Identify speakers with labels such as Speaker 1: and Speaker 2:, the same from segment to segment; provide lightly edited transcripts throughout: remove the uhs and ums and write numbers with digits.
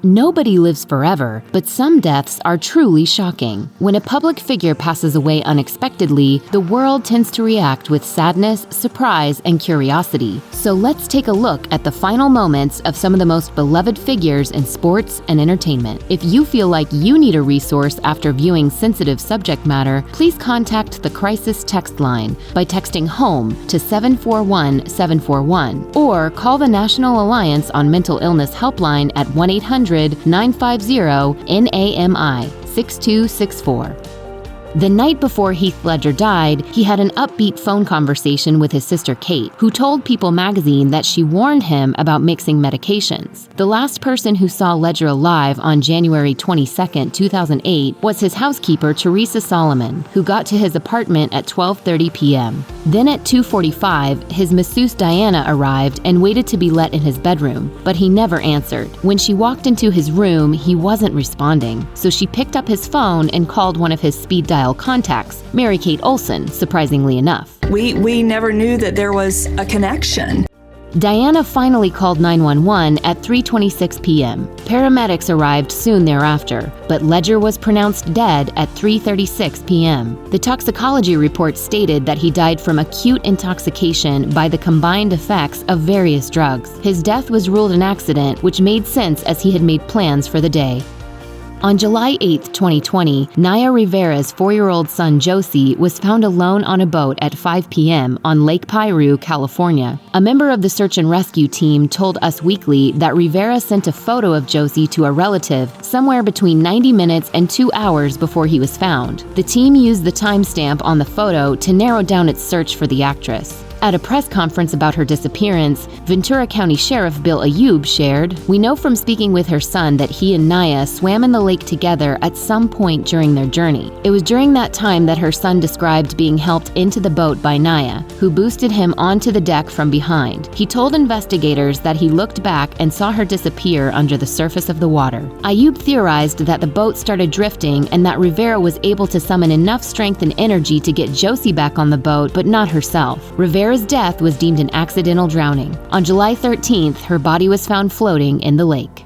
Speaker 1: Nobody lives forever, but some deaths are truly shocking. When a public figure passes away unexpectedly, the world tends to react with sadness, surprise, and curiosity. So let's take a look at the final moments of some of the most beloved figures in sports and entertainment. If you feel like you need a resource after viewing sensitive subject matter, please contact the Crisis Text Line by texting HOME to 741-741 or call the National Alliance on Mental Illness Helpline at 1-800-950-NAMI 6264. The night before Heath Ledger died, he had an upbeat phone conversation with his sister Kate, who told People magazine that she warned him about mixing medications. The last person who saw Ledger alive on January 22, 2008 was his housekeeper Teresa Solomon, who got to his apartment at 12:30 p.m. Then at 2:45, his masseuse Diana arrived and waited to be let in his bedroom, but he never answered. When she walked into his room, he wasn't responding, so she picked up his phone and called one of his speed dial contacts, Mary Kate Olsen, surprisingly enough.
Speaker 2: We never knew that there was a connection.
Speaker 1: Diana finally called 911 at 3:26 p.m. Paramedics arrived soon thereafter, but Ledger was pronounced dead at 3:36 p.m. The toxicology report stated that he died from acute intoxication by the combined effects of various drugs. His death was ruled an accident, which made sense as he had made plans for the day. On July 8, 2020, Naya Rivera's 4-year-old son Josie was found alone on a boat at 5 p.m. on Lake Piru, California. A member of the search and rescue team told Us Weekly that Rivera sent a photo of Josie to a relative somewhere between 90 minutes and 2 hours before he was found. The team used the timestamp on the photo to narrow down its search for the actress. At a press conference about her disappearance, Ventura County Sheriff Bill Ayub shared, "We know from speaking with her son that he and Naya swam in the lake together at some point during their journey. It was during that time that her son described being helped into the boat by Naya, who boosted him onto the deck from behind. He told investigators that he looked back and saw her disappear under the surface of the water." Ayub theorized that the boat started drifting and that Rivera was able to summon enough strength and energy to get Josie back on the boat, but not herself. Rivera's death was deemed an accidental drowning. On July 13th, her body was found floating in the lake.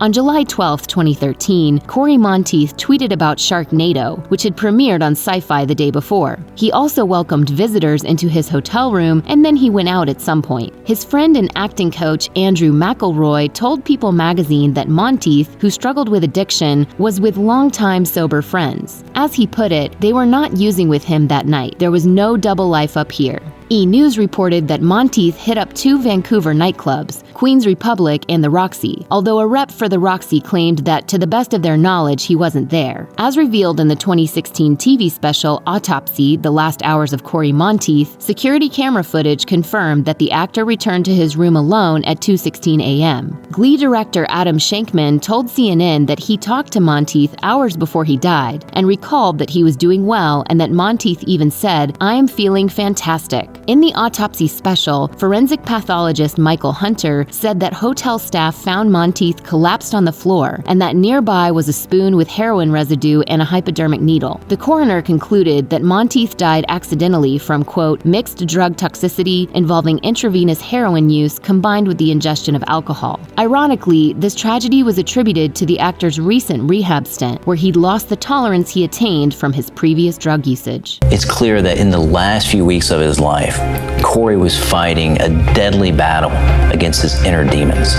Speaker 1: On July 12, 2013, Cory Monteith tweeted about Sharknado, which had premiered on Sci-Fi the day before. He also welcomed visitors into his hotel room, and then he went out at some point. His friend and acting coach Andrew McElroy told People magazine that Monteith, who struggled with addiction, was with longtime sober friends. As he put it, they were not using with him that night. There was no double life up here. E! News reported that Monteith hit up 2 Vancouver nightclubs, Queen's Republic and the Roxy, although a rep for the Roxy claimed that to the best of their knowledge he wasn't there. As revealed in the 2016 TV special Autopsy, The Last Hours of Cory Monteith, security camera footage confirmed that the actor returned to his room alone at 2:16 a.m. Glee director Adam Shankman told CNN that he talked to Monteith hours before he died and recalled that he was doing well and that Monteith even said, "I am feeling fantastic." In the Autopsy special, forensic pathologist Michael Hunter said that hotel staff found Monteith collapsed on the floor and that nearby was a spoon with heroin residue and a hypodermic needle. The coroner concluded that Monteith died accidentally from, quote, mixed drug toxicity involving intravenous heroin use combined with the ingestion of alcohol. Ironically, this tragedy was attributed to the actor's recent rehab stint, where he'd lost the tolerance he attained from his previous drug usage.
Speaker 3: It's clear that in the last few weeks of his life, Cory was fighting a deadly battle against his inner demons.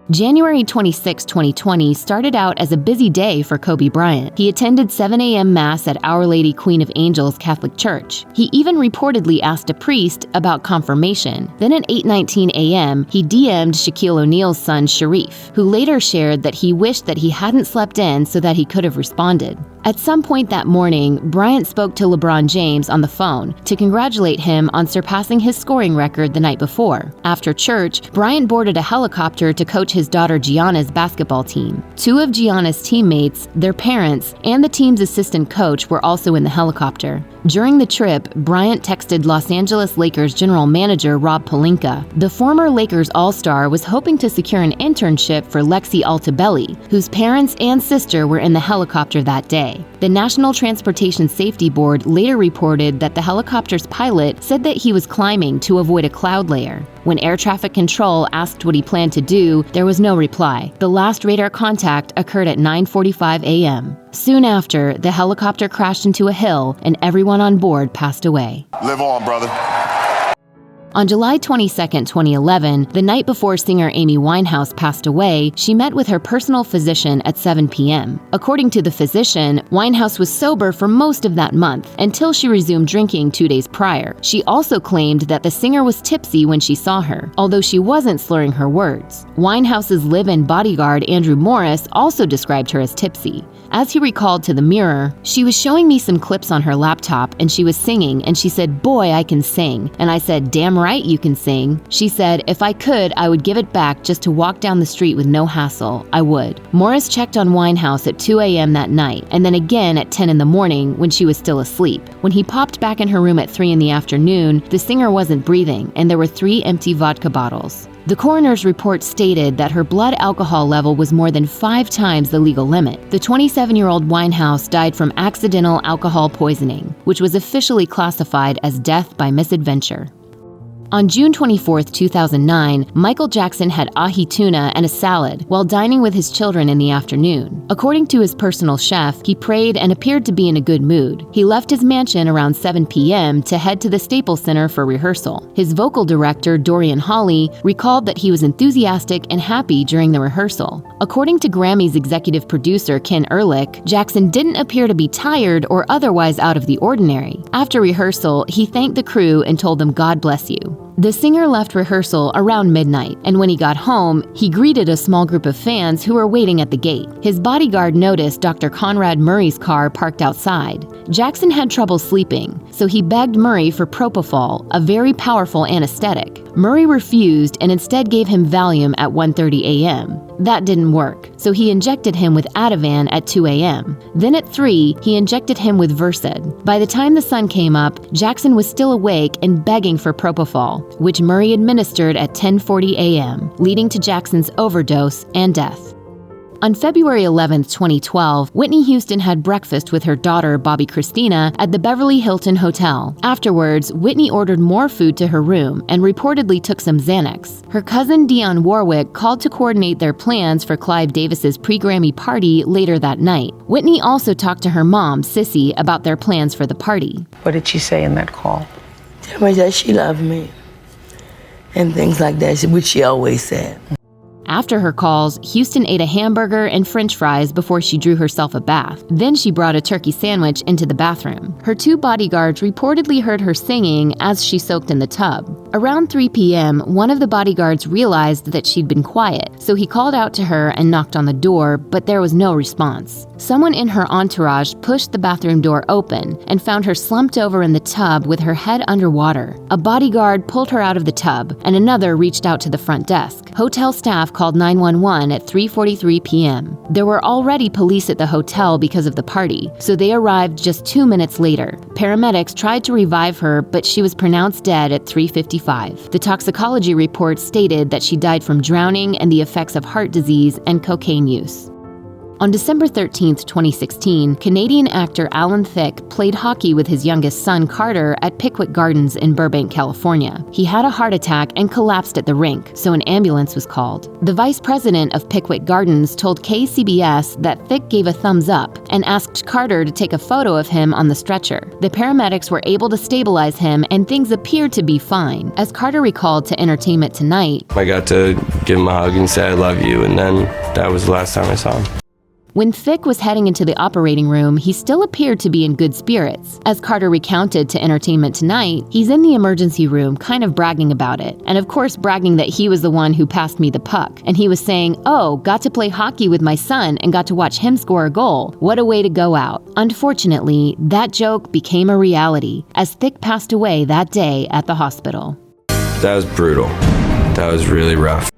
Speaker 1: January 26, 2020 started out as a busy day for Kobe Bryant. He attended 7 a.m. Mass at Our Lady Queen of Angels Catholic Church. He even reportedly asked a priest about confirmation. Then at 8:19 a.m., he DM'd Shaquille O'Neal's son Sharif, who later shared that he wished that he hadn't slept in so that he could have responded. At some point that morning, Bryant spoke to LeBron James on the phone to congratulate him on surpassing his scoring record the night before. After church, Bryant boarded a helicopter to coach his daughter Gianna's basketball team. 2 of Gianna's teammates, their parents, and the team's assistant coach were also in the helicopter. During the trip, Bryant texted Los Angeles Lakers general manager Rob Pelinka. The former Lakers All-Star was hoping to secure an internship for Lexi Altobelli, whose parents and sister were in the helicopter that day. The National Transportation Safety Board later reported that the helicopter's pilot said that he was climbing to avoid a cloud layer. When air traffic control asked what he planned to do, there was no reply. The last radar contact occurred at 9:45 a.m. Soon after, the helicopter crashed into a hill and everyone on board passed away.
Speaker 4: Live on, brother.
Speaker 1: On July 22, 2011, the night before singer Amy Winehouse passed away, she met with her personal physician at 7 p.m. According to the physician, Winehouse was sober for most of that month until she resumed drinking 2 days prior. She also claimed that the singer was tipsy when she saw her, although she wasn't slurring her words. Winehouse's live-in bodyguard Andrew Morris also described her as tipsy. As he recalled to the Mirror, "She was showing me some clips on her laptop and she was singing and she said, 'Boy, I can sing.' And I said, 'Damn right you can sing.' She said, 'If I could, I would give it back just to walk down the street with no hassle. I would.'" Morris checked on Winehouse at 2 a.m. that night and then again at 10 in the morning when she was still asleep. When he popped back in her room at 3 in the afternoon, the singer wasn't breathing and there were 3 empty vodka bottles. The coroner's report stated that her blood alcohol level was more than 5 times the legal limit. The 27-year-old Winehouse died from accidental alcohol poisoning, which was officially classified as death by misadventure. On June 24, 2009, Michael Jackson had ahi tuna and a salad while dining with his children in the afternoon. According to his personal chef, he prayed and appeared to be in a good mood. He left his mansion around 7 p.m. to head to the Staples Center for rehearsal. His vocal director, Dorian Hawley, recalled that he was enthusiastic and happy during the rehearsal. According to Grammy's executive producer, Ken Ehrlich, Jackson didn't appear to be tired or otherwise out of the ordinary. After rehearsal, he thanked the crew and told them, "God bless you." The singer left rehearsal around midnight, and when he got home, he greeted a small group of fans who were waiting at the gate. His bodyguard noticed Dr. Conrad Murray's car parked outside. Jackson had trouble sleeping, so he begged Murray for propofol, a very powerful anesthetic. Murray refused and instead gave him Valium at 1:30 a.m. That didn't work, so he injected him with Ativan at 2 a.m. Then at 3, he injected him with Versed. By the time the sun came up, Jackson was still awake and begging for propofol, which Murray administered at 10:40 a.m., leading to Jackson's overdose and death. On February 11, 2012, Whitney Houston had breakfast with her daughter, Bobby Christina, at the Beverly Hilton Hotel. Afterwards, Whitney ordered more food to her room and reportedly took some Xanax. Her cousin Dionne Warwick called to coordinate their plans for Clive Davis's pre-Grammy party later that night. Whitney also talked to her mom, Sissy, about their plans for the party.
Speaker 5: What did she say in that call?
Speaker 6: Tell me that she loved me and things like that, which she always said.
Speaker 1: After her calls, Houston ate a hamburger and french fries before she drew herself a bath. Then she brought a turkey sandwich into the bathroom. Her 2 bodyguards reportedly heard her singing as she soaked in the tub. Around 3 p.m., one of the bodyguards realized that she'd been quiet, so he called out to her and knocked on the door, but there was no response. Someone in her entourage pushed the bathroom door open and found her slumped over in the tub with her head underwater. A bodyguard pulled her out of the tub, and another reached out to the front desk. Hotel staff called 911 at 3:43 p.m. There were already police at the hotel because of the party, so they arrived just 2 minutes later. Paramedics tried to revive her, but she was pronounced dead at 3:55. The toxicology report stated that she died from drowning and the effects of heart disease and cocaine use. On December 13, 2016, Canadian actor Alan Thicke played hockey with his youngest son Carter at Pickwick Gardens in Burbank, California. He had a heart attack and collapsed at the rink, so an ambulance was called. The vice president of Pickwick Gardens told KCBS that Thicke gave a thumbs up and asked Carter to take a photo of him on the stretcher. The paramedics were able to stabilize him and things appeared to be fine. As Carter recalled to Entertainment Tonight,
Speaker 7: I got to give him a hug and say I love you, and then that was the last time I saw him.
Speaker 1: when Thicke was heading into the operating room, he still appeared to be in good spirits. As Carter recounted to Entertainment Tonight, he's in the emergency room kind of bragging about it. And of course bragging that he was the one who passed me the puck. And he was saying, oh, got to play hockey with my son and got to watch him score a goal. What a way to go out. Unfortunately, that joke became a reality as Thicke passed away that day at the hospital.
Speaker 7: That was brutal. That was really rough.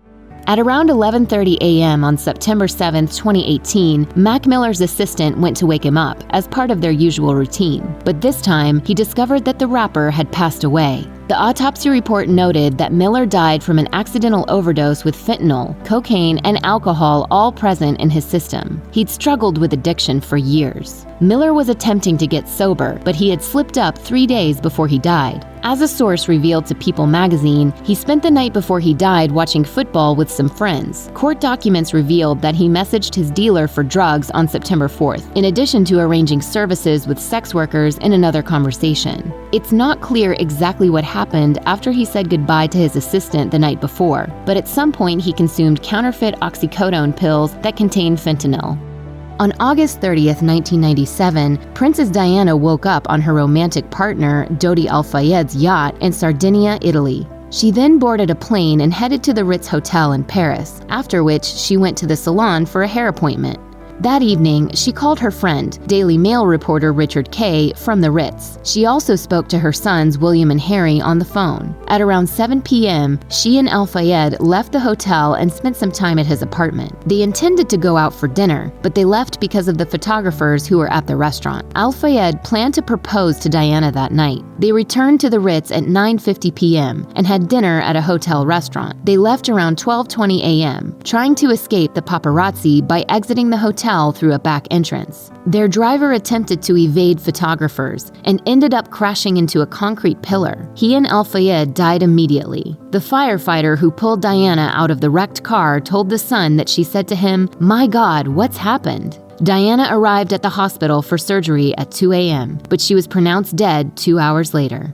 Speaker 1: At around 11:30 a.m. on September 7, 2018, Mac Miller's assistant went to wake him up as part of their usual routine. But this time, he discovered that the rapper had passed away. The autopsy report noted that Miller died from an accidental overdose with fentanyl, cocaine, and alcohol all present in his system. He'd struggled with addiction for years. Miller was attempting to get sober, but he had slipped up 3 days before he died. As a source revealed to People magazine, he spent the night before he died watching football with some friends. Court documents revealed that he messaged his dealer for drugs on September 4th, in addition to arranging services with sex workers in another conversation. It's not clear exactly what happened after he said goodbye to his assistant the night before, but at some point he consumed counterfeit oxycodone pills that contained fentanyl. On August 30th, 1997, Princess Diana woke up on her romantic partner, Dodi Al-Fayed's yacht in Sardinia, Italy. She then boarded a plane and headed to the Ritz Hotel in Paris, after which she went to the salon for a hair appointment. That evening, she called her friend, Daily Mail reporter Richard Kay, from the Ritz. She also spoke to her sons, William and Harry, on the phone. At around 7 p.m., she and Al-Fayed left the hotel and spent some time at his apartment. They intended to go out for dinner, but they left because of the photographers who were at the restaurant. Al-Fayed planned to propose to Diana that night. They returned to the Ritz at 9:50 p.m. and had dinner at a hotel restaurant. They left around 12:20 a.m., trying to escape the paparazzi by exiting the hotel through a back entrance. Their driver attempted to evade photographers and ended up crashing into a concrete pillar. He and Al-Fayed died immediately. The firefighter who pulled Diana out of the wrecked car told The Sun that she said to him, "My God, what's happened?" Diana arrived at the hospital for surgery at 2 a.m., but she was pronounced dead 2 hours later.